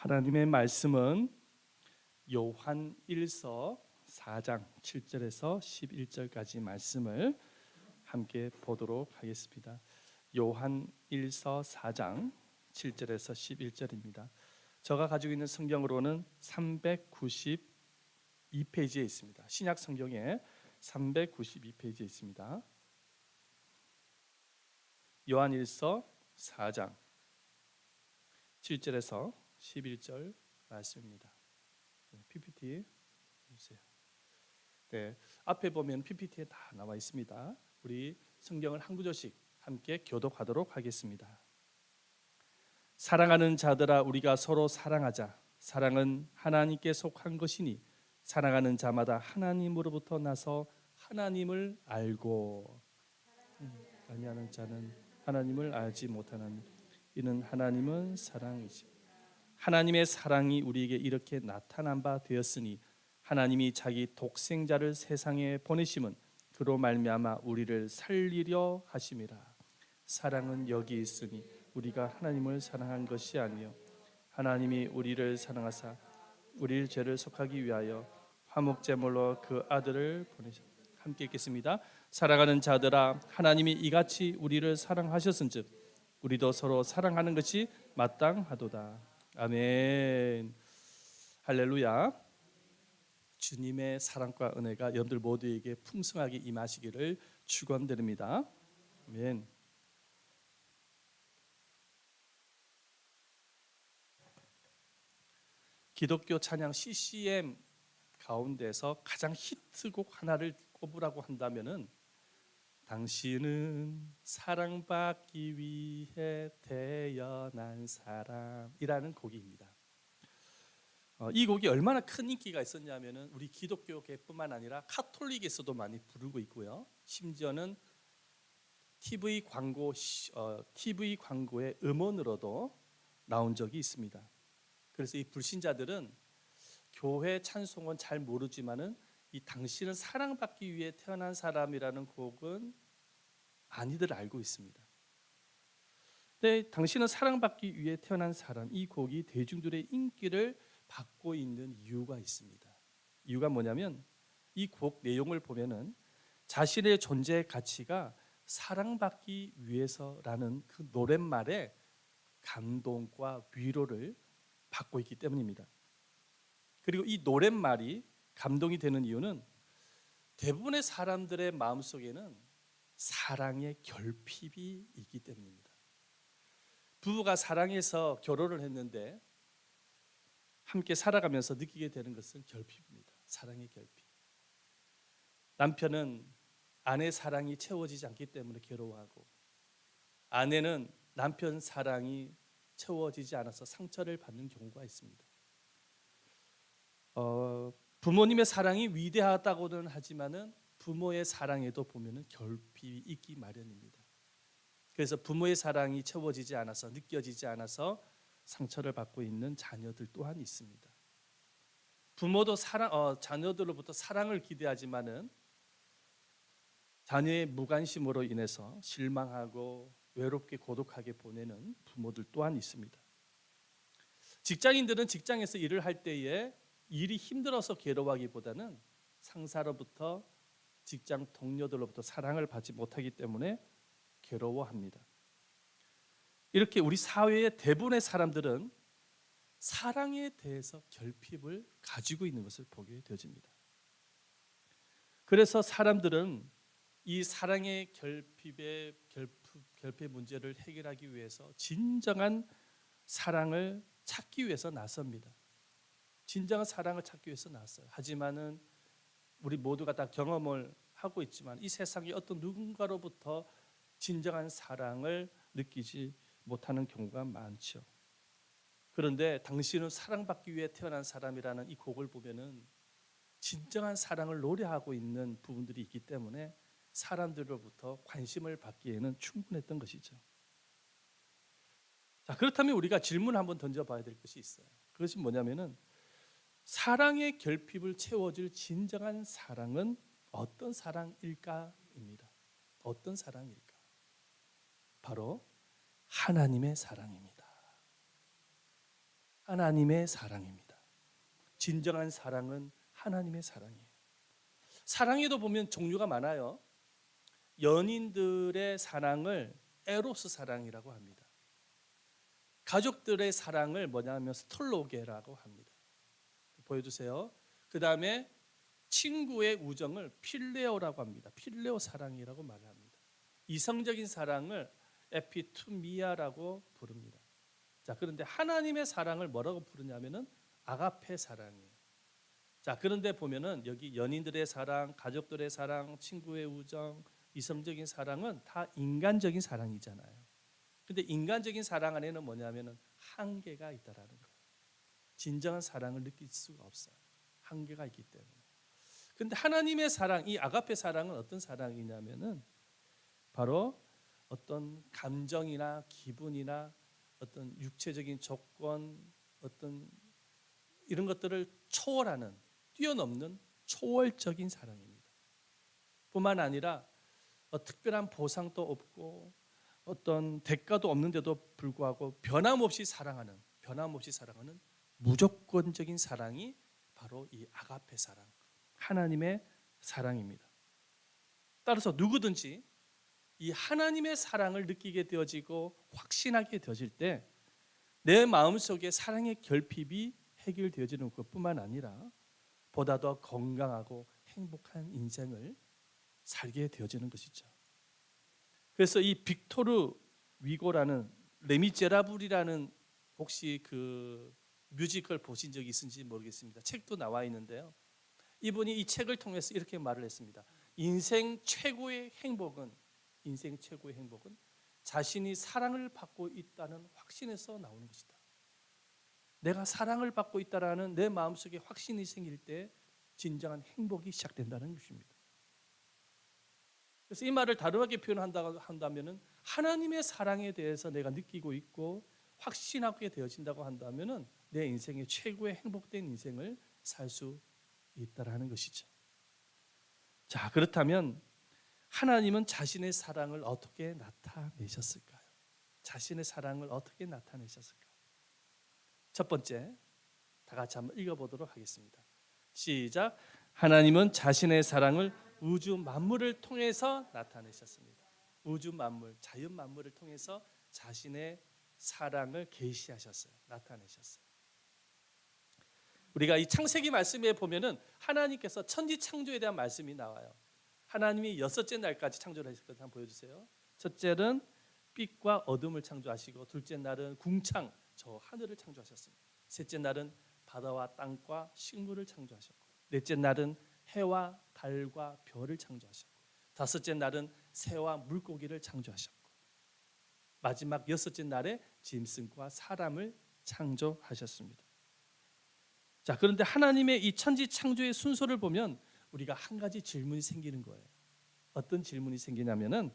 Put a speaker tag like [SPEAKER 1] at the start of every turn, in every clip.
[SPEAKER 1] 하나님의 말씀은 요한 1서 4장 7절에서 11절까지 말씀을 함께 보도록 하겠습니다. 요한 1서 4장 7절에서 11절입니다. 제가 가지고 있는 성경으로는 392페이지에 있습니다. 신약 성경에 392페이지에 있습니다. 요한 1서 4장 7절에서 11절 말씀입니다. PPT 주세요. 네, 앞에 보면 PPT에 다 나와 있습니다. 우리 성경을 한 구절씩 함께 교독하도록 하겠습니다. 사랑하는 자들아, 우리가 서로 사랑하자. 사랑은 하나님께 속한 것이니 사랑하는 자마다 하나님으로부터 나서 하나님을 알고 아니하는 자는 하나님을 알지 못하나니 이는 하나님은 사랑이지. 하나님의 사랑이 우리에게 이렇게 나타난 바 되었으니 하나님이 자기 독생자를 세상에 보내심은 그로 말미암아 우리를 살리려 하심이라. 사랑은 여기 있으니 우리가 하나님을 사랑한 것이 아니요 하나님이 우리를 사랑하사 우리 죄를 속하기 위하여 화목제물로 그 아들을 보내셨다. 함께 읽겠습니다. 사랑하는 자들아, 하나님이 이같이 우리를 사랑하셨은즉 우리도 서로 사랑하는 것이 마땅하도다. 아멘. 할렐루야. 주님의 사랑과 은혜가 여러분들 모두에게 풍성하게 임하시기를 축원드립니다. 아멘. 기독교 찬양 CCM 가운데서 가장 히트곡 하나를 꼽으라고 한다면은 당신은 사랑받기 위해 태어난 사람이라는 곡입니다. 이 곡이 얼마나 큰 인기가 있었냐면은 우리 기독교계뿐만 아니라 카톨릭에서도 많이 부르고 있고요. 심지어는 TV 광고의 음원으로도 나온 적이 있습니다. 그래서 이 불신자들은 교회 찬송은 잘 모르지만은 이 당신은 사랑받기 위해 태어난 사람이라는 곡은 많이들 알고 있습니다. 근데 당신은 사랑받기 위해 태어난 사람, 이 곡이 대중들의 인기를 받고 있는 이유가 있습니다. 이유가 뭐냐면 이 곡 내용을 보면은 자신의 존재의 가치가 사랑받기 위해서라는 그 노랫말에 감동과 위로를 받고 있기 때문입니다. 그리고 이 노랫말이 감동이 되는 이유는 대부분의 사람들의 마음속에는 사랑의 결핍이 있기 때문입니다. 부부가 사랑해서 결혼을 했는데 함께 살아가면서 느끼게 되는 것은 결핍입니다. 사랑의 결핍. 남편은 아내 사랑이 채워지지 않기 때문에 괴로워하고 아내는 남편 사랑이 채워지지 않아서 상처를 받는 경우가 있습니다. 부모님의 사랑이 위대하다고는 하지만은 부모의 사랑에도 보면은 결핍이 있기 마련입니다. 그래서 부모의 사랑이 채워지지 않아서 느껴지지 않아서 상처를 받고 있는 자녀들 또한 있습니다. 부모도 자녀들로부터 사랑을 기대하지만은 자녀의 무관심으로 인해서 실망하고 외롭게 고독하게 보내는 부모들 또한 있습니다. 직장인들은 직장에서 일을 할 때에 일이 힘들어서 괴로워하기보다는 상사로부터 직장 동료들로부터 사랑을 받지 못하기 때문에 괴로워합니다. 이렇게 우리 사회의 대부분의 사람들은 사랑에 대해서 결핍을 가지고 있는 것을 보게 되어집니다. 그래서 사람들은 이 사랑의 결핍 문제를 해결하기 위해서 진정한 사랑을 찾기 위해서 나섭니다. 진정한 사랑을 찾기 위해서 나서요. 하지만은 우리 모두가 다 경험을 하고 있지만 이 세상에 어떤 누군가로부터 진정한 사랑을 느끼지 못하는 경우가 많죠. 그런데 당신은 사랑받기 위해 태어난 사람이라는 이 곡을 보면은 진정한 사랑을 노래하고 있는 부분들이 있기 때문에 사람들로부터 관심을 받기에는 충분했던 것이죠. 자, 그렇다면 우리가 질문 한번 던져봐야 될 것이 있어요. 그것이 뭐냐면은 사랑의 결핍을 채워줄 진정한 사랑은 어떤 사랑일까입니다. 어떤 사랑일까? 바로 하나님의 사랑입니다. 하나님의 사랑입니다. 진정한 사랑은 하나님의 사랑이에요. 사랑에도 보면 종류가 많아요. 연인들의 사랑을 에로스 사랑이라고 합니다. 가족들의 사랑을 뭐냐면 스톨로게라고 합니다. 보여주세요. 그 다음에 친구의 우정을 필레오라고 합니다. 필레오 사랑이라고 말을 합니다. 이성적인 사랑을 에피투미아라고 부릅니다. 자, 그런데 하나님의 사랑을 뭐라고 부르냐면은 아가페 사랑이에요. 자, 그런데 보면은 여기 연인들의 사랑, 가족들의 사랑, 친구의 우정, 이성적인 사랑은 다 인간적인 사랑이잖아요. 근데 인간적인 사랑 안에는 뭐냐면은 한계가 있다라는 거예요. 진정한 사랑을 느낄 수가 없어요. 한계가 있기 때문에. 근데 하나님의 사랑, 이 아가페 사랑은 어떤 사랑이냐면은 바로 어떤 감정이나 기분이나 어떤 육체적인 조건, 어떤 이런 것들을 초월하는, 뛰어넘는 초월적인 사랑입니다. 뿐만 아니라 특별한 보상도 없고 어떤 대가도 없는데도 불구하고 변함없이 사랑하는 무조건적인 사랑이 바로 이 아가페 사랑, 하나님의 사랑입니다. 따라서 누구든지 이 하나님의 사랑을 느끼게 되어지고 확신하게 되어질 때 내 마음속에 사랑의 결핍이 해결되어지는 것뿐만 아니라 보다 더 건강하고 행복한 인생을 살게 되어지는 것이죠. 그래서 이 빅토르 위고라는 레미제라블이라는 혹시 그 뮤지컬 보신 적이 있은지 모르겠습니다. 책도 나와 있는데요. 이분이 이 책을 통해서 이렇게 말을 했습니다. 인생 최고의 행복은 자신이 사랑을 받고 있다는 확신에서 나오는 것이다. 내가 사랑을 받고 있다라는 내 마음속에 확신이 생길 때 진정한 행복이 시작된다는 것입니다. 그래서 이 말을 다르게 표현한다면은 하나님의 사랑에 대해서 내가 느끼고 있고 확신하게 되어진다고 한다면은 내 인생의 최고의 행복된 인생을 살 수 있다라는 것이죠. 자, 그렇다면 하나님은 자신의 사랑을 어떻게 나타내셨을까요? 자신의 사랑을 어떻게 나타내셨을까요? 첫 번째, 다 같이 한번 읽어보도록 하겠습니다. 시작. 하나님은 자신의 사랑을 우주 만물을 통해서 나타내셨습니다. 우주 만물, 자연 만물을 통해서 자신의 사랑을 계시하셨어요. 나타내셨어요. 우리가 이 창세기 말씀에 보면은 하나님께서 천지 창조에 대한 말씀이 나와요. 하나님이 6째 날까지 창조를 하셨거든요. 한번 보여주세요. 첫째는 빛과 어둠을 창조하시고, 둘째 날은 궁창, 저 하늘을 창조하셨습니다. 셋째 날은 바다와 땅과 식물을 창조하셨고, 넷째 날은 해와 달과 별을 창조하셨고, 다섯째 날은 새와 물고기를 창조하셨고, 마지막 여섯째 날에 짐승과 사람을 창조하셨습니다. 자, 그런데 하나님의 이 천지 창조의 순서를 보면 우리가 한 가지 질문이 생기는 거예요. 어떤 질문이 생기냐면은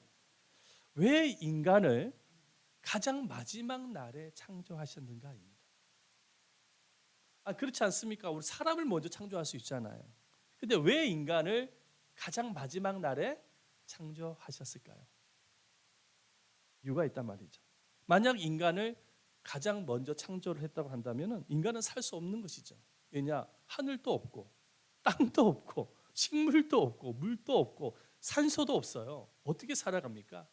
[SPEAKER 1] 왜 인간을 가장 마지막 날에 창조하셨는가입니다. 그렇지 않습니까? 우리 사람을 먼저 창조할 수 있잖아요. 근데 왜 인간을 가장 마지막 날에 창조하셨을까요? 이유가 있단 말이죠. 만약 인간을 가장 먼저 창조를 했다고 한다면 인간은 살 수 없는 것이죠. 왜냐? 하늘도 없고 땅도 없고 식물도 없고 물도 없고 산소도 없어요. 어떻게 살아갑니까?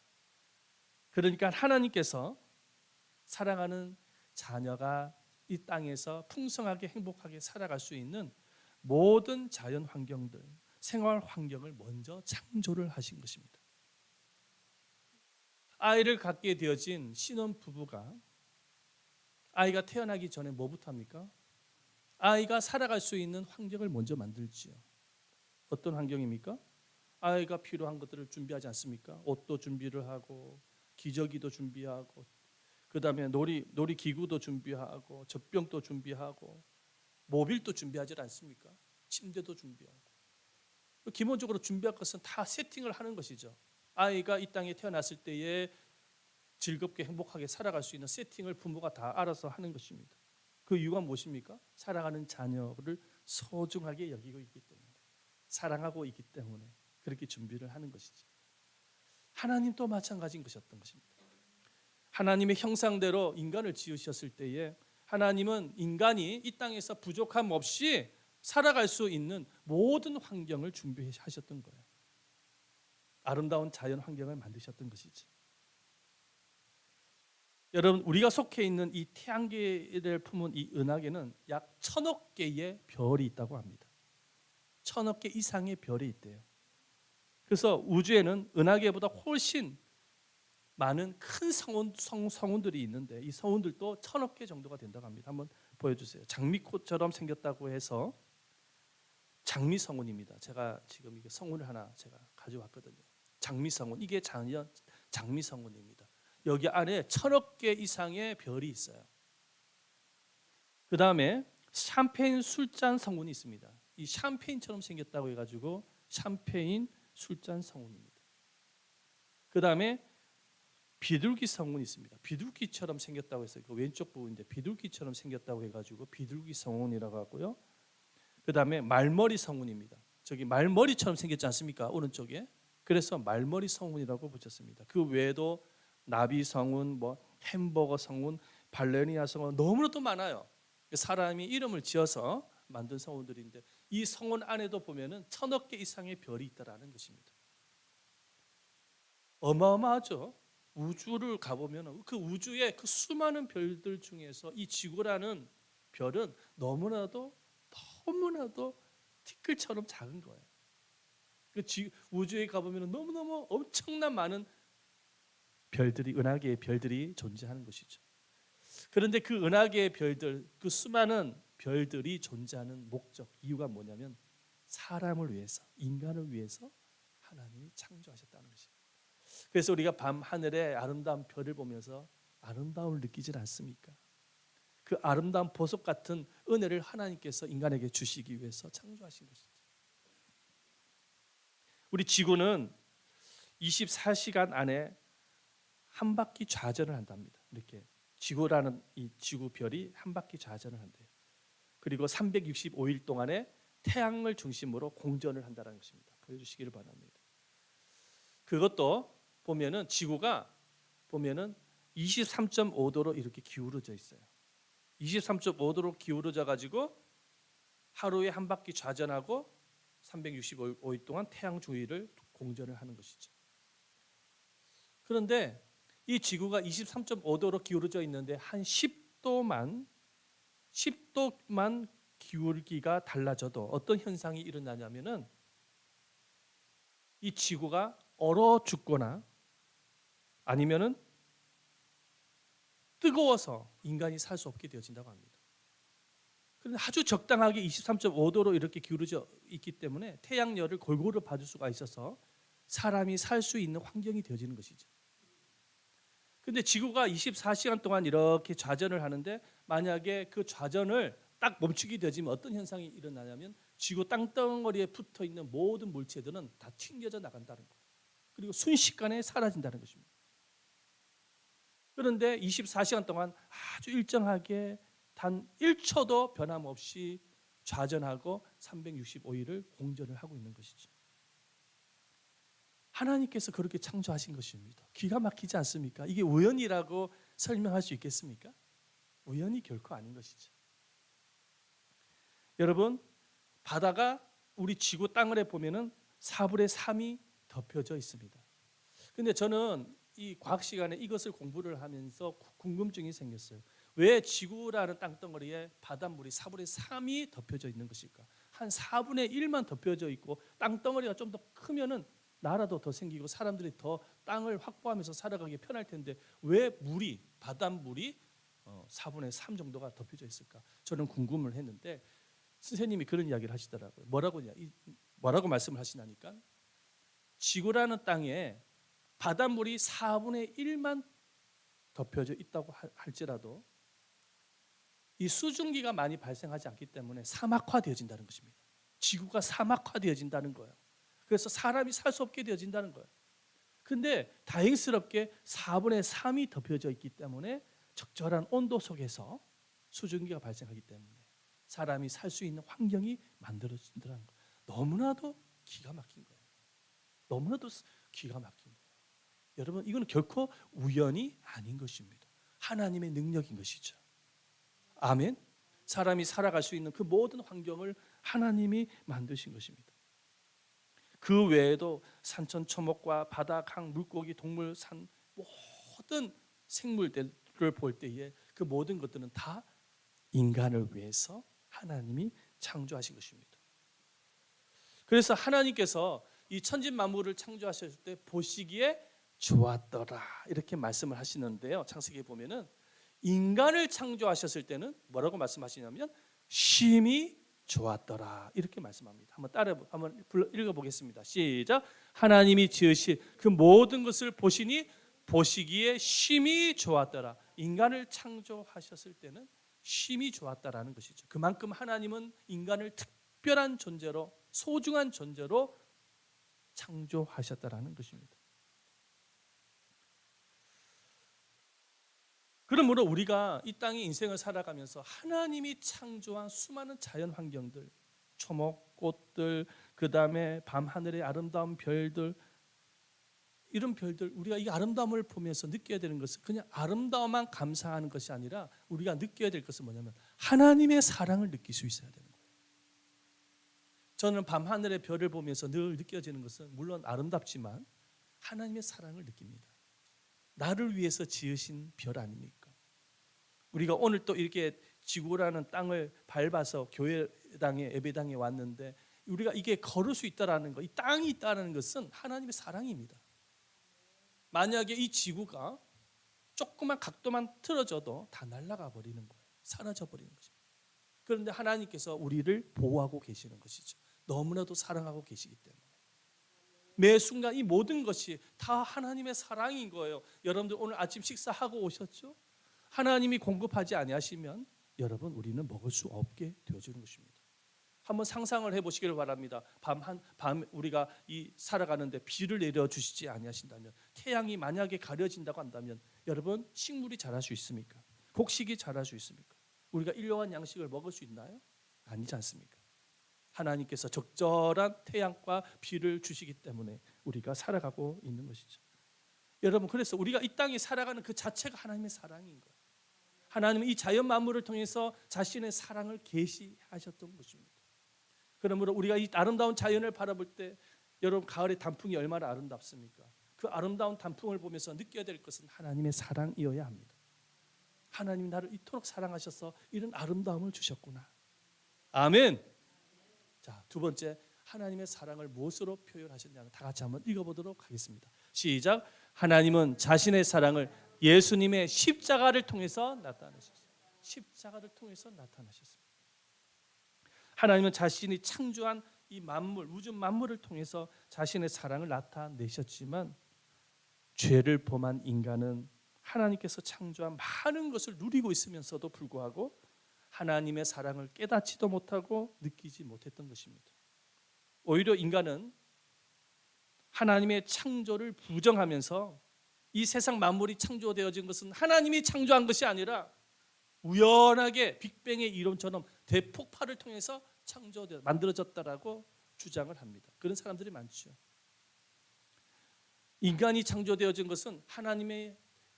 [SPEAKER 1] 그러니까 하나님께서 사랑하는 자녀가 이 땅에서 풍성하게 행복하게 살아갈 수 있는 모든 자연 환경들, 생활 환경을 먼저 창조를 하신 것입니다. 아이를 갖게 되어진 신혼 부부가 아이가 태어나기 전에 뭐부터 합니까? 아이가 살아갈 수 있는 환경을 먼저 만들지요. 어떤 환경입니까? 아이가 필요한 것들을 준비하지 않습니까? 옷도 준비를 하고 기저귀도 준비하고 그 다음에 놀이기구도 준비하고 젖병도 준비하고 모빌도 준비하지 않습니까? 침대도 준비하고 기본적으로 준비할 것은 다 세팅을 하는 것이죠. 아이가 이 땅에 태어났을 때에 즐겁게 행복하게 살아갈 수 있는 세팅을 부모가 다 알아서 하는 것입니다. 그 이유가 무엇입니까? 사랑하는 자녀를 소중하게 여기고 있기 때문에, 사랑하고 있기 때문에 그렇게 준비를 하는 것이죠. 하나님도 마찬가지인 것이었던 것입니다. 하나님의 형상대로 인간을 지으셨을 때에 하나님은 인간이 이 땅에서 부족함 없이 살아갈 수 있는 모든 환경을 준비하셨던 거예요. 아름다운 자연 환경을 만드셨던 것이죠. 여러분, 우리가 속해 있는 이 태양계를 품은 이 은하계는 약 1000억 개의 별이 있다고 합니다. 1000억 개 이상의 별이 있대요. 그래서 우주에는 은하계보다 훨씬 많은 큰 성운들이 있는데 이 성운들도 1000억 개 정도가 된다고 합니다. 한번 보여주세요. 장미꽃처럼 생겼다고 해서 장미성운입니다. 제가 지금 이게 성운을 하나 제가 가져왔거든요. 장미성운, 이게 장미성운입니다. 여기 안에 1000억 개 이상의 별이 있어요. 그 다음에 샴페인 술잔 성운이 있습니다. 이 샴페인처럼 생겼다고 해가지고 샴페인 술잔 성운입니다. 그 다음에 비둘기 성운이 있습니다. 비둘기처럼 생겼다고 해서 그 왼쪽 부분인데 비둘기처럼 생겼다고 해가지고 비둘기 성운이라고 하고요. 그 다음에 말머리 성운입니다. 저기 말머리처럼 생겼지 않습니까? 오른쪽에. 그래서 말머리 성운이라고 붙였습니다. 그 외에도 나비 성운, 뭐 햄버거 성운, 발레리나 성운 너무나도 많아요. 사람이 이름을 지어서 만든 성운들인데 이 성운 안에도 보면은 1000억 개 이상의 별이 있다라는 것입니다. 어마어마하죠. 우주를 가보면 그 우주의 그 수많은 별들 중에서 이 지구라는 별은 너무나도 티끌처럼 작은 거예요. 그 우주에 가보면 너무너무 엄청난 많은 별들이, 은하계의 별들이 존재하는 것이죠. 그런데 그 은하계의 별들, 그 수많은 별들이 존재하는 목적, 이유가 뭐냐면 사람을 위해서, 인간을 위해서 하나님이 창조하셨다는 것입니다. 그래서 우리가 밤 하늘에 아름다운 별을 보면서 아름다움을 느끼질 않습니까? 그 아름다운 보석 같은 은혜를 하나님께서 인간에게 주시기 위해서 창조하신 것이죠. 우리 지구는 24시간 안에 한 바퀴 좌전을 한답니다. 이렇게 지구라는 이 지구별이 한 바퀴 좌전을 한대요. 그리고 365일 동안에 태양을 중심으로 공전을 한다는 것입니다. 보여주시기를 바랍니다. 그것도 보면은 지구가 보면은 23.5도로 이렇게 기울어져 있어요. 23.5도로 기울어져 가지고 하루에 한 바퀴 좌전하고 365일 동안 태양 주위를 공전을 하는 것이죠. 그런데 이 지구가 23.5도로 기울어져 있는데 한 10도만 기울기가 달라져도 어떤 현상이 일어나냐면은 이 지구가 얼어 죽거나 아니면은 뜨거워서 인간이 살 수 없게 되어진다고 합니다. 그런데 아주 적당하게 23.5도로 이렇게 기울어져 있기 때문에 태양열을 골고루 받을 수가 있어서 사람이 살 수 있는 환경이 되어지는 것이죠. 근데 지구가 24시간 동안 이렇게 좌전을 하는데 만약에 그 좌전을 딱 멈추게 되어지면 어떤 현상이 일어나냐면 지구 땅덩어리에 붙어 있는 모든 물체들은 다 튕겨져 나간다는 거예요. 그리고 순식간에 사라진다는 것입니다. 그런데 24시간 동안 아주 일정하게 단 1초도 변함없이 좌전하고 365일을 공전을 하고 있는 것이죠. 하나님께서 그렇게 창조하신 것입니다. 기가 막히지 않습니까? 이게 우연이라고 설명할 수 있겠습니까? 우연이 결코 아닌 것이죠. 여러분, 바다가 우리 지구 땅을 보면은 4분의 3이 덮여져 있습니다. 근데 저는 이 과학 시간에 이것을 공부를 하면서 궁금증이 생겼어요. 왜 지구라는 땅덩어리에 바닷물이 4분의 3이 덮여져 있는 것일까? 한 4분의 1만 덮여져 있고 땅덩어리가 좀 더 크면은 나라도 더 생기고 사람들이 더 땅을 확보하면서 살아가기 편할 텐데 왜 바닷물이 4분의 3 정도가 덮여져 있을까? 저는 궁금을 했는데 선생님이 그런 이야기를 하시더라고요. 뭐라고 말씀을 하시나니까 지구라는 땅에 바닷물이 4분의 1만 덮여져 있다고 할지라도 이 수증기가 많이 발생하지 않기 때문에 사막화되어진다는 것입니다. 지구가 사막화되어진다는 거예요. 그래서 사람이 살 수 없게 되어진다는 거예요. 근데 다행스럽게 4분의 3이 덮여져 있기 때문에 적절한 온도 속에서 수증기가 발생하기 때문에 사람이 살 수 있는 환경이 만들어진다는 거예요. 너무나도 기가 막힌 거예요. 너무나도 기가 막힌 거예요. 여러분, 이건 결코 우연이 아닌 것입니다. 하나님의 능력인 것이죠. 아멘. 사람이 살아갈 수 있는 그 모든 환경을 하나님이 만드신 것입니다. 그 외에도 산천초목과 바다, 강, 물고기, 동물, 산 모든 생물들을 볼 때에 그 모든 것들은 다 인간을 위해서 하나님이 창조하신 것입니다. 그래서 하나님께서 이 천지 만물을 창조하셨을 때 보시기에 좋았더라 이렇게 말씀을 하시는데요. 창세기에 보면은 인간을 창조하셨을 때는 뭐라고 말씀하시냐면 심히 좋았더라 이렇게 말씀합니다. 한번 읽어보겠습니다. 시작. 하나님이 지으신 그 모든 것을 보시니 보시기에 심히 좋았더라. 인간을 창조하셨을 때는 심히 좋았다라는 것이죠. 그만큼 하나님은 인간을 특별한 존재로 소중한 존재로 창조하셨다라는 것입니다. 그러므로 우리가 이 땅의 인생을 살아가면서 하나님이 창조한 수많은 자연 환경들, 초목, 꽃들, 그 다음에 밤하늘의 아름다운 별들, 이런 별들, 우리가 이 아름다움을 보면서 느껴야 되는 것은 그냥 아름다움만 감상하는 것이 아니라 우리가 느껴야 될 것은 뭐냐면 하나님의 사랑을 느낄 수 있어야 되는 거예요. 저는 밤하늘의 별을 보면서 늘 느껴지는 것은 물론 아름답지만 하나님의 사랑을 느낍니다. 나를 위해서 지으신 별 아닙니까? 우리가 오늘 또 이렇게 지구라는 땅을 밟아서 교회당에 예배당에 왔는데 우리가 이게 걸을 수 있다라는 것, 이 땅이 있다는 것은 하나님의 사랑입니다. 만약에 이 지구가 조그만 각도만 틀어져도 다 날아가 버리는 거예요. 사라져 버리는 것입니다. 그런데 하나님께서 우리를 보호하고 계시는 것이죠. 너무나도 사랑하고 계시기 때문에 매 순간 이 모든 것이 다 하나님의 사랑인 거예요. 여러분들 오늘 아침 식사하고 오셨죠? 하나님이 공급하지 아니하시면 여러분 우리는 먹을 수 없게 되어지는 것입니다. 한번 상상을 해보시기를 바랍니다. 밤 우리가 이 살아가는데 비를 내려 주시지 아니하신다면, 태양이 만약에 가려진다고 한다면 여러분 식물이 자랄 수 있습니까? 곡식이 자랄 수 있습니까? 우리가 일용할 양식을 먹을 수 있나요? 아니지 않습니까? 하나님께서 적절한 태양과 비를 주시기 때문에 우리가 살아가고 있는 것이죠. 여러분, 그래서 우리가 이 땅에 살아가는 그 자체가 하나님의 사랑인 거예요. 하나님은 이 자연 만물을 통해서 자신의 사랑을 계시하셨던 것입니다. 그러므로 우리가 이 아름다운 자연을 바라볼 때 여러분 가을의 단풍이 얼마나 아름답습니까? 그 아름다운 단풍을 보면서 느껴야 될 것은 하나님의 사랑이어야 합니다. 하나님이 나를 이토록 사랑하셔서 이런 아름다움을 주셨구나. 아멘. 자, 두 번째, 하나님의 사랑을 무엇으로 표현하셨냐면 다 같이 한번 읽어보도록 하겠습니다. 시작. 하나님은 자신의 사랑을 예수님의 십자가를 통해서 나타내셨습니다. 십자가를 통해서 나타나셨습니다. 하나님은 자신이 창조한 이 만물, 우주 만물을 통해서 자신의 사랑을 나타내셨지만 죄를 범한 인간은 하나님께서 창조한 많은 것을 누리고 있으면서도 불구하고 하나님의 사랑을 깨닫지도 못하고 느끼지 못했던 것입니다. 오히려 인간은 하나님의 창조를 부정하면서 이 세상 만물이 창조되어진 것은 하나님이 창조한 것이 아니라 우연하게 빅뱅의 이론처럼 대폭발을 통해서 만들어졌다라고 주장을 합니다. 그런 사람들이 많죠. 인간이 창조되어진 것은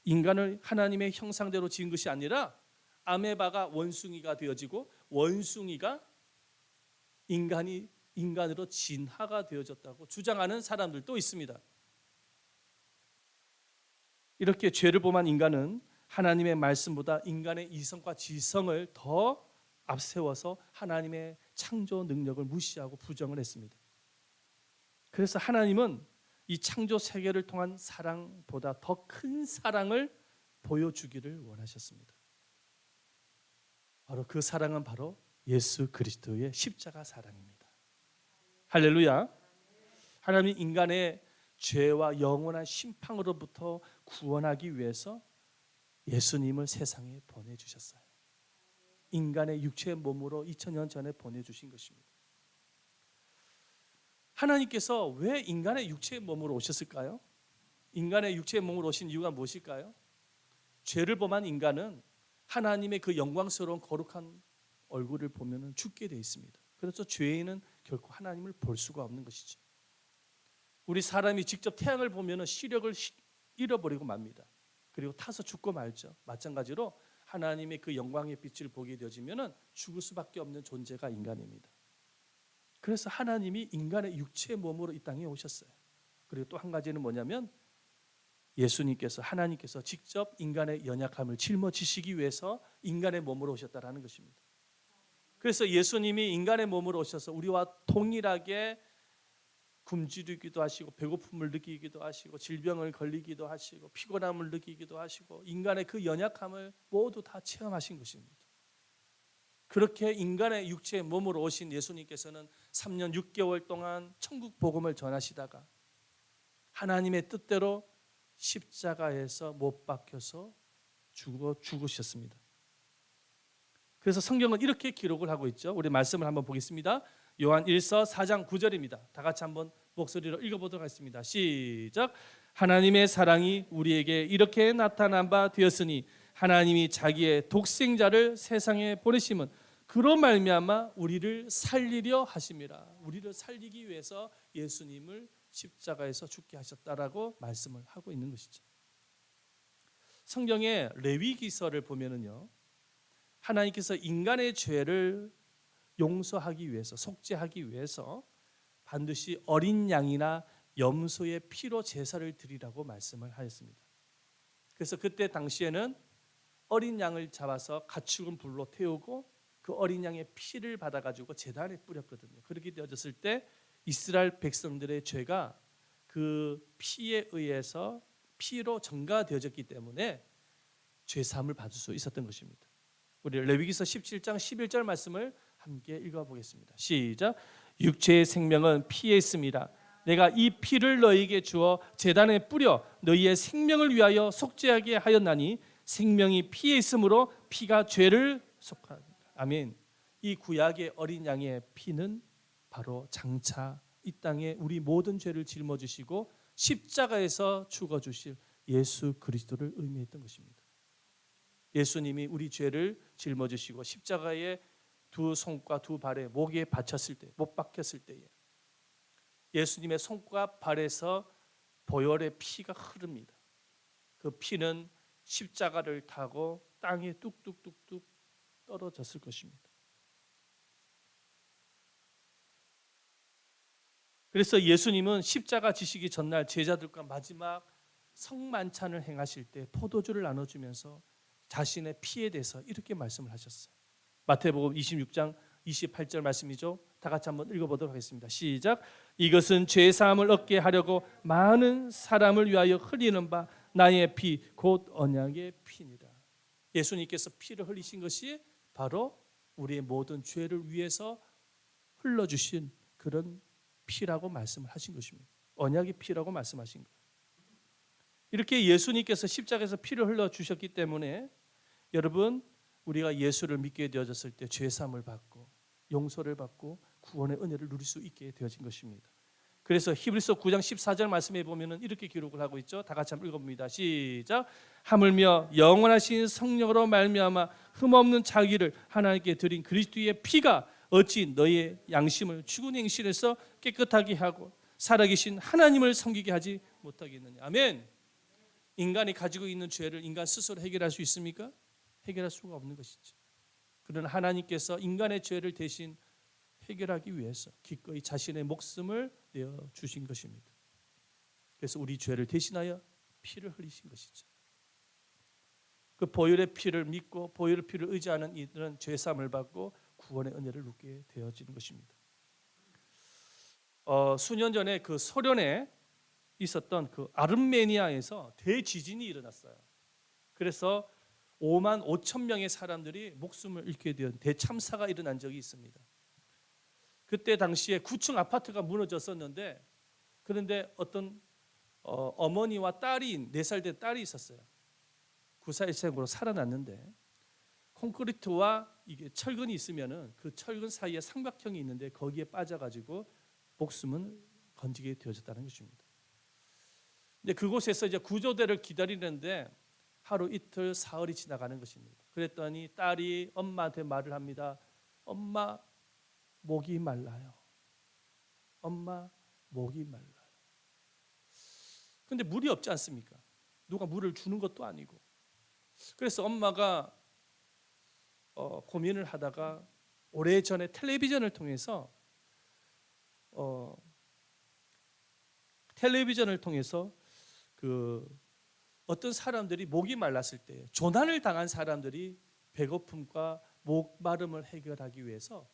[SPEAKER 1] 인간을 하나님의 형상대로 지은 것이 아니라 아메바가 원숭이가 되어지고 원숭이가 인간으로 진화가 되어졌다고 주장하는 사람들도 있습니다. 이렇게 죄를 범한 인간은 하나님의 말씀보다 인간의 이성과 지성을 더 앞세워서 하나님의 창조 능력을 무시하고 부정을 했습니다. 그래서 하나님은 이 창조 세계를 통한 사랑보다 더 큰 사랑을 보여주기를 원하셨습니다. 바로 그 사랑은 바로 예수 그리스도의 십자가 사랑입니다. 할렐루야. 하나님이 인간의 죄와 영원한 심판으로부터 구원하기 위해서 예수님을 세상에 보내주셨어요. 인간의 육체의 몸으로 2000년 전에 보내주신 것입니다. 하나님께서 왜 인간의 육체의 몸으로 오셨을까요? 인간의 육체의 몸으로 오신 이유가 무엇일까요? 죄를 범한 인간은 하나님의 그 영광스러운 거룩한 얼굴을 보면 죽게 되어 있습니다. 그래서 죄인은 결코 하나님을 볼 수가 없는 것이죠. 우리 사람이 직접 태양을 보면 시력을 잃어버리고 맙니다. 그리고 타서 죽고 말죠. 마찬가지로 하나님의 그 영광의 빛을 보게 되어지면은 죽을 수밖에 없는 존재가 인간입니다. 그래서 하나님이 인간의 육체의 몸으로 이 땅에 오셨어요. 그리고 또 한 가지는 뭐냐면 예수님께서 하나님께서 직접 인간의 연약함을 짊어지시기 위해서 인간의 몸으로 오셨다라는 것입니다. 그래서 예수님이 인간의 몸으로 오셔서 우리와 동일하게 굶주리기도 하시고 배고픔을 느끼기도 하시고 질병을 걸리기도 하시고 피곤함을 느끼기도 하시고 인간의 그 연약함을 모두 다 체험하신 것입니다. 그렇게 인간의 육체의 몸으로 오신 예수님께서는 3년 6개월 동안 천국 복음을 전하시다가 하나님의 뜻대로 십자가에서 못 박혀서 죽으셨습니다. 그래서 성경은 이렇게 기록을 하고 있죠. 우리 말씀을 한번 보겠습니다. 요한 1서 4장 9절입니다. 다 같이 한번 목소리로 읽어보도록 하겠습니다. 시작. 하나님의 사랑이 우리에게 이렇게 나타난 바 되었으니 하나님이 자기의 독생자를 세상에 보내심은 그로 말미암아 우리를 살리려 하심이라. 우리를 살리기 위해서 예수님을 십자가에서 죽게 하셨다라고 말씀을 하고 있는 것이죠. 성경의 레위기서를 보면은요, 하나님께서 인간의 죄를 용서하기 위해서, 속죄하기 위해서 반드시 어린 양이나 염소의 피로 제사를 드리라고 말씀을 하였습니다. 그래서 그때 당시에는 어린 양을 잡아서 가축은 불로 태우고 그 어린 양의 피를 받아가지고 제단에 뿌렸거든요. 그렇게 되어졌을 때 이스라엘 백성들의 죄가 그 피에 의해서 피로 전가되어졌기 때문에 죄사함을 받을 수 있었던 것입니다. 우리 레위기서 17장 11절 말씀을 함께 읽어보겠습니다. 시작. 육체의 생명은 피에 있습니다. 내가 이 피를 너희에게 주어 제단에 뿌려 너희의 생명을 위하여 속죄하게 하였나니 생명이 피에 있으므로 피가 죄를 속하니라. 아멘. 이 구약의 어린 양의 피는 바로 장차 이 땅에 우리 모든 죄를 짊어지시고 십자가에서 죽어주실 예수 그리스도를 의미했던 것입니다. 예수님이 우리 죄를 짊어지시고 십자가에 두 손과 두 발에 목에 받쳤을 때, 못 박혔을 때에 예수님의 손과 발에서 보혈의 피가 흐릅니다. 그 피는 십자가를 타고 땅에 뚝뚝뚝뚝 떨어졌을 것입니다. 그래서 예수님은 십자가 지시기 전날 제자들과 마지막 성만찬을 행하실 때 포도주를 나눠주면서 자신의 피에 대해서 이렇게 말씀을 하셨어요. 마태복음 26장 28절 말씀이죠. 다 같이 한번 읽어보도록 하겠습니다. 시작. 이것은 죄 사함을 얻게 하려고 많은 사람을 위하여 흘리는 바 나의 피 곧 언약의 피니라. 예수님께서 피를 흘리신 것이 바로 우리의 모든 죄를 위해서 흘러주신 그런 피라고 말씀을 하신 것입니다. 언약의 피라고 말씀하신 거예요. 이렇게 예수님께서 십자가에서 피를 흘려주셨기 때문에 여러분, 우리가 예수를 믿게 되어졌을 때 죄사함을 받고 용서를 받고 구원의 은혜를 누릴 수 있게 되어진 것입니다. 그래서 히브리서 9장 14절 말씀에 보면은 이렇게 기록을 하고 있죠. 다 같이 한번 읽어봅니다. 시작. 하물며 영원하신 성령으로 말미암아 흠없는 자기를 하나님께 드린 그리스도의 피가 어찌 너희의 양심을 죽은 행실에서 깨끗하게 하고 살아계신 하나님을 섬기게 하지 못하겠느냐. 아멘. 인간이 가지고 있는 죄를 인간 스스로 해결할 수 있습니까? 해결할 수가 없는 것이죠. 그러나 하나님께서 인간의 죄를 대신 해결하기 위해서 기꺼이 자신의 목숨을 내어 주신 것입니다. 그래서 우리 죄를 대신하여 피를 흘리신 것이죠. 그 보혈의 피를 믿고 보혈의 피를 의지하는 이들은 죄 사함을 받고 구원의 은혜를 누리게 되어지는 것입니다. 수년 전에 그 소련에 있었던 그 아르메니아에서 대지진이 일어났어요. 그래서 5만 5천 명의 사람들이 목숨을 잃게 된 대참사가 일어난 적이 있습니다. 그때 당시에 9층 아파트가 무너졌었는데, 그런데 어떤 어머니와 딸이 4살 된 딸이 있었어요. 구사일생으로 살아났는데, 콘크리트와 이게 철근이 있으면은 그 철근 사이에 삼각형이 있는데 거기에 빠져가지고 목숨은 건지게 되어졌다는 것입니다. 근데 그곳에서 이제 구조대를 기다리는데 하루 이틀 사흘이 지나가는 것입니다. 그랬더니 딸이 엄마한테 말을 합니다. 엄마, 목이 말라요. 엄마, 목이 말라요. 근데 물이 없지 않습니까? 누가 물을 주는 것도 아니고. 그래서 엄마가 고민을 하다가 오래전에 텔레비전을 통해서 그 어떤 사람들이 목이 말랐을 때 조난을 당한 사람들이 배고픔과 목마름을 해결하기 위해서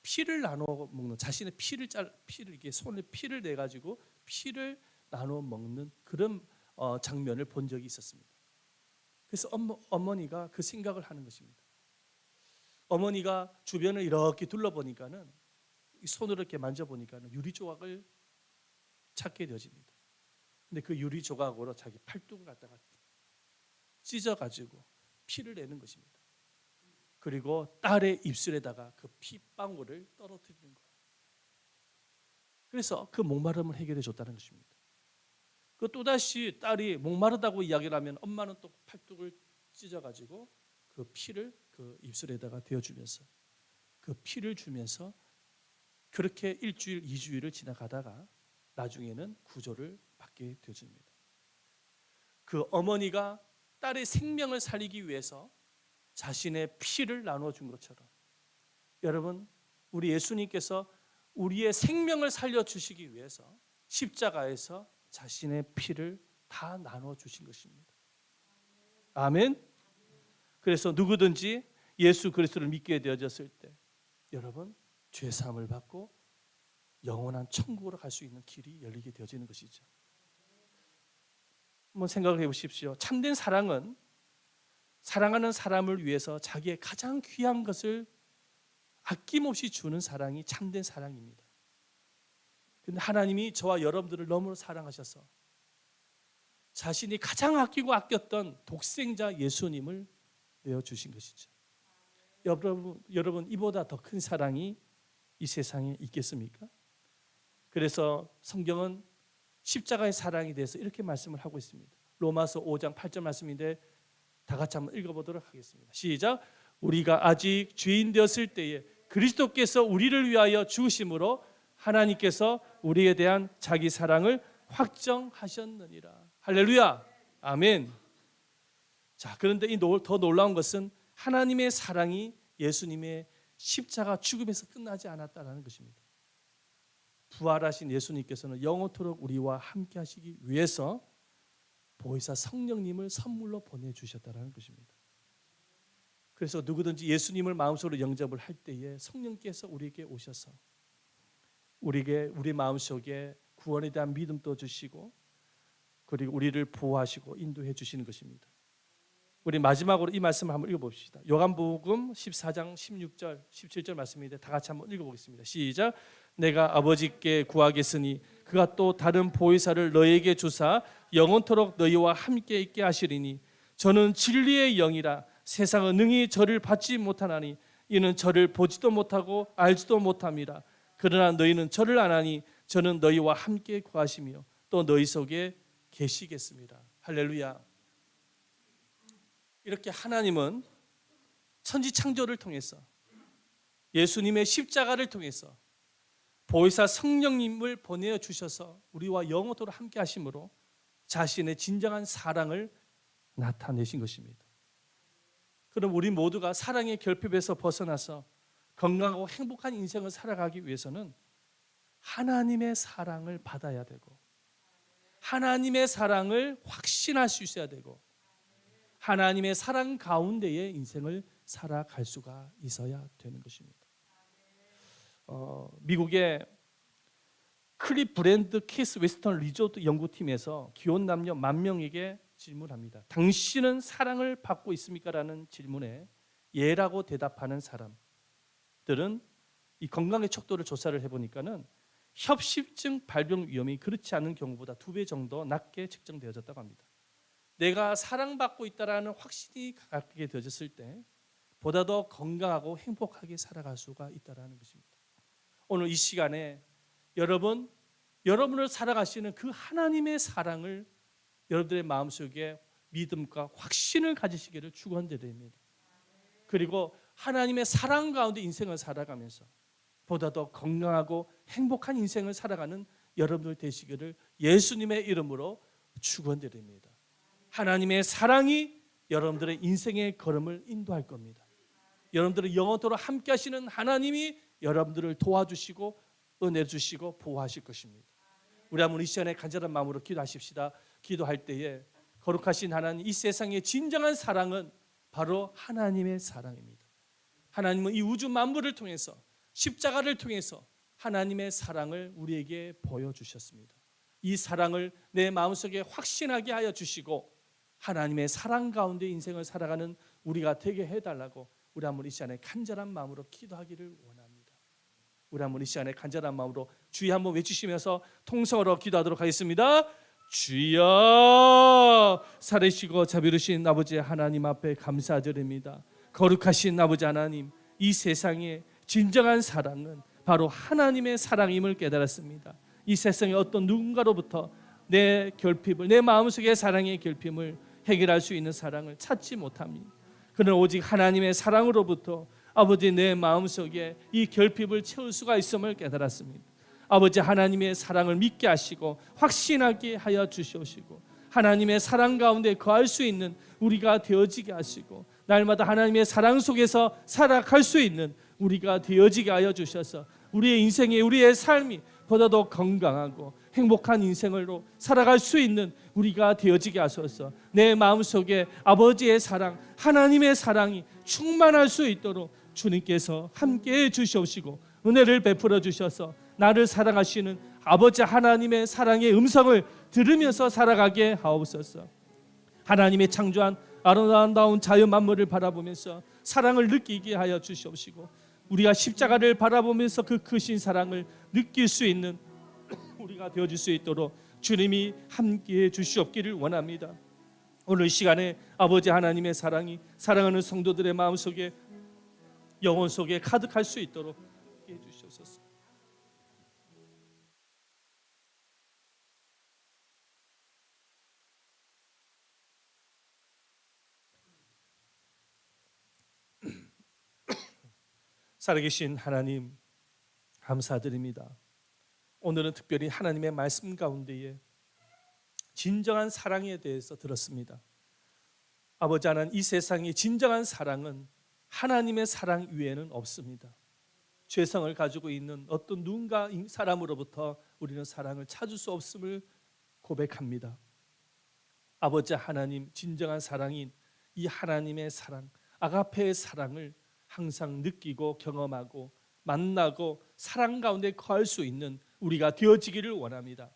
[SPEAKER 1] 피를 나눠 먹는, 자신의 피를 이렇게 손에 피를 내 가지고 피를 나눠 먹는 그런 장면을 본 적이 있었습니다. 그래서 어머니가 그 생각을 하는 것입니다. 어머니가 주변을 이렇게 둘러보니까는 손으로 이렇게 만져보니까는 유리 조각을 찾게 되어집니다. 근데 그 유리 조각으로 자기 팔뚝을 갖다가 찢어가지고 피를 내는 것입니다. 그리고 딸의 입술에다가 그 피방울을 떨어뜨리는 거예요. 그래서 그 목마름을 해결해 줬다는 것입니다. 그 또다시 딸이 목마르다고 이야기를 하면 엄마는 또 팔뚝을 찢어가지고 그 피를 그 입술에다가 대어주면서 그 피를 주면서 그렇게 일주일, 2주일을 지나가다가 나중에는 구조를 받게 되어집니다. 그 어머니가 딸의 생명을 살리기 위해서 자신의 피를 나눠준 것처럼 여러분, 우리 예수님께서 우리의 생명을 살려주시기 위해서 십자가에서 자신의 피를 다 나눠주신 것입니다. 아멘. 그래서 누구든지 예수 그리스도를 믿게 되어졌을 때 여러분, 죄사함을 받고 영원한 천국으로 갈 수 있는 길이 열리게 되어지는 것이죠. 한번 생각을 해보십시오. 참된 사랑은 사랑하는 사람을 위해서 자기의 가장 귀한 것을 아낌없이 주는 사랑이 참된 사랑입니다. 근데 하나님이 저와 여러분들을 너무나 사랑하셔서 자신이 가장 아끼고 아꼈던 독생자 예수님을 내어주신 것이죠. 여러분 이보다 더 큰 사랑이 이 세상에 있겠습니까? 그래서 성경은 십자가의 사랑에 대해서 이렇게 말씀을 하고 있습니다. 로마서 5장 8절 말씀인데 다 같이 한번 읽어보도록 하겠습니다. 시작. 우리가 아직 죄인 되었을 때에 그리스도께서 우리를 위하여 죽으심으로 하나님께서 우리에 대한 자기 사랑을 확정하셨느니라. 할렐루야. 아멘. 자, 그런데 더 놀라운 것은 하나님의 사랑이 예수님의 십자가 죽음에서 끝나지 않았다는 것입니다. 부활하신 예수님께서는 영원토록 우리와 함께 하시기 위해서 보혜사 성령님을 선물로 보내주셨다는 것입니다. 그래서 누구든지 예수님을 마음속으로 영접을 할 때에 성령께서 우리에게 오셔서 우리 마음속에 구원에 대한 믿음도 주시고 그리고 우리를 보호하시고 인도해 주시는 것입니다. 우리 마지막으로 이 말씀을 한번 읽어봅시다. 요한복음 14장 16절 17절 말씀인데 다 같이 한번 읽어보겠습니다. 시작. 내가 아버지께 구하겠으니 그가 또 다른 보혜사를 너에게 주사 영원토록 너희와 함께 있게 하시리니 저는 진리의 영이라 세상은 능히 저를 받지 못하나니 이는 저를 보지도 못하고 알지도 못함이라. 그러나 너희는 저를 아나니 저는 너희와 함께 구하시며 또 너희 속에 계시겠습니다. 할렐루야. 이렇게 하나님은 천지 창조를 통해서 예수님의 십자가를 통해서 보혜사 성령님을 보내어 주셔서 우리와 영원토록 함께 하심으로 자신의 진정한 사랑을 나타내신 것입니다. 그럼 우리 모두가 사랑의 결핍에서 벗어나서 건강하고 행복한 인생을 살아가기 위해서는 하나님의 사랑을 받아야 되고 하나님의 사랑을 확신할 수 있어야 되고 하나님의 사랑 가운데에 인생을 살아갈 수가 있어야 되는 것입니다. 미국의 클리브랜드 케이스 웨스턴 리조트 연구팀에서 기혼 남녀 10,000명에게 질문합니다. 당신은 사랑을 받고 있습니까? 라는 질문에 예라고 대답하는 사람들은 이 건강의 척도를 조사를 해보니까는 협심증 발병 위험이 그렇지 않은 경우보다 2배 정도 낮게 측정되어졌다고 합니다. 내가 사랑받고 있다라는 확신이 갖게 되어졌을 때 보다 더 건강하고 행복하게 살아갈 수가 있다라는 것입니다. 오늘 이 시간에 여러분을 살아가시는 그 하나님의 사랑을 여러분들의 마음속에 믿음과 확신을 가지시기를 축원드립니다. 그리고 하나님의 사랑 가운데 인생을 살아가면서 보다 더 건강하고 행복한 인생을 살아가는 여러분들 되시기를 예수님의 이름으로 축원드립니다. 하나님의 사랑이 여러분들의 인생의 걸음을 인도할 겁니다. 여러분들을 영원토록 함께 하시는 하나님이 여러분들을 도와주시고 은혜 주시고 보호하실 것입니다. 우리 한번 이 시간에 간절한 마음으로 기도하십시다. 기도할 때에 거룩하신 하나님, 이 세상의 진정한 사랑은 바로 하나님의 사랑입니다. 하나님은 이 우주 만물을 통해서 십자가를 통해서 하나님의 사랑을 우리에게 보여주셨습니다. 이 사랑을 내 마음속에 확신하게 하여 주시고 하나님의 사랑 가운데 인생을 살아가는 우리가 되게 해달라고 우리 한번 이 시간에 간절한 마음으로 기도하기를 원합니다. 우리 한번 이 시간에 간절한 마음으로 주여 한번 외치시면서 통성으로 기도하도록 하겠습니다. 주여, 살으시고 자비로우신 아버지 하나님 앞에 감사드립니다. 거룩하신 아버지 하나님, 이 세상의 진정한 사랑은 바로 하나님의 사랑임을 깨달았습니다. 이 세상의 어떤 누군가로부터 내 결핍을, 내 마음속의 사랑의 결핍을 해결할 수 있는 사랑을 찾지 못합니다. 그러나 오직 하나님의 사랑으로부터 아버지 내 마음속에 이 결핍을 채울 수가 있음을 깨달았습니다. 아버지 하나님의 사랑을 믿게 하시고 확신하게 하여 주시옵시고 하나님의 사랑 가운데 거할 수 있는 우리가 되어지게 하시고 날마다 하나님의 사랑 속에서 살아갈 수 있는 우리가 되어지게 하여 주셔서 우리의 인생이, 우리의 삶이 보다 더 건강하고 행복한 인생으로 살아갈 수 있는 우리가 되어지게 하소서. 내 마음속에 아버지의 사랑, 하나님의 사랑이 충만할 수 있도록 주님께서 함께해 주시옵시고 은혜를 베풀어 주셔서 나를 사랑하시는 아버지 하나님의 사랑의 음성을 들으면서 살아가게 하옵소서. 하나님의 창조한 아름다운 자연 만물을 바라보면서 사랑을 느끼게 하여 주시옵시고 우리가 십자가를 바라보면서 그 크신 사랑을 느낄 수 있는 우리가 되어질 수 있도록 주님이 함께해 주시옵기를 원합니다. 오늘 시간에 아버지 하나님의 사랑이 사랑하는 성도들의 마음속에 영혼 속에 가득할 수 있도록 함께해 주시옵소서. 살아계신 하나님 감사드립니다. 오늘은 특별히 하나님의 말씀 가운데에 진정한 사랑에 대해서 들었습니다. 아버지 하나님, 이 세상의 진정한 사랑은 하나님의 사랑 위에는 없습니다. 죄성을 가지고 있는 어떤 누군가 사람으로부터 우리는 사랑을 찾을 수 없음을 고백합니다. 아버지 하나님, 진정한 사랑인 이 하나님의 사랑, 아가페의 사랑을 항상 느끼고 경험하고 만나고 사랑 가운데 거할 수 있는 우리가 되어지기를 원합니다.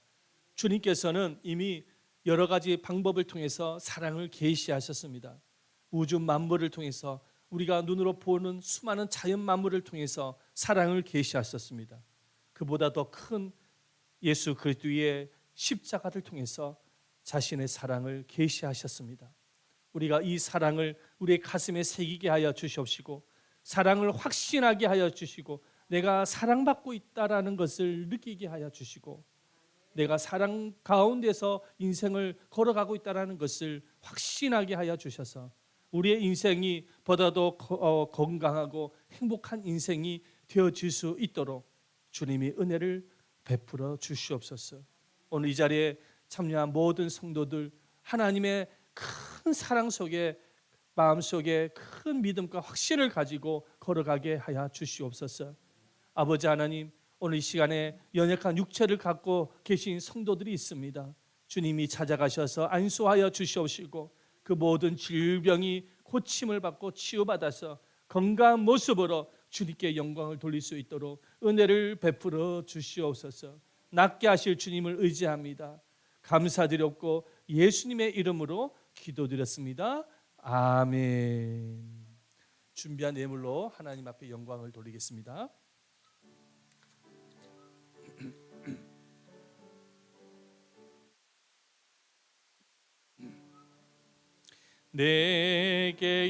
[SPEAKER 1] 주님께서는 이미 여러 가지 방법을 통해서 사랑을 계시하셨습니다. 우주 만물을 통해서 우리가 눈으로 보는 수많은 자연 만물을 통해서 사랑을 계시하셨습니다. 그보다 더 큰 예수 그리스도의 십자가를 통해서 자신의 사랑을 계시하셨습니다. 우리가 이 사랑을 우리의 가슴에 새기게 하여 주시옵시고 사랑을 확신하게 하여 주시고 내가 사랑받고 있다라는 것을 느끼게 하여 주시고 내가 사랑 가운데서 인생을 걸어가고 있다라는 것을 확신하게 하여 주셔서 우리의 인생이 보다도 건강하고 행복한 인생이 되어질 수 있도록 주님이 은혜를 베풀어 주시옵소서. 오늘 이 자리에 참여한 모든 성도들 하나님의 큰 사랑 속에 마음속에 큰 믿음과 확신을 가지고 걸어가게 하여 주시옵소서. 아버지 하나님, 오늘 이 시간에 연약한 육체를 갖고 계신 성도들이 있습니다. 주님이 찾아가셔서 안수하여 주시옵시고 그 모든 질병이 고침을 받고 치유받아서 건강한 모습으로 주님께 영광을 돌릴 수 있도록 은혜를 베풀어 주시옵소서. 낫게 하실 주님을 의지합니다. 감사드렸고 예수님의 이름으로 기도드렸습니다. 아멘. 준비한 예물로 하나님 앞에 영광을 돌리겠습니다. 내게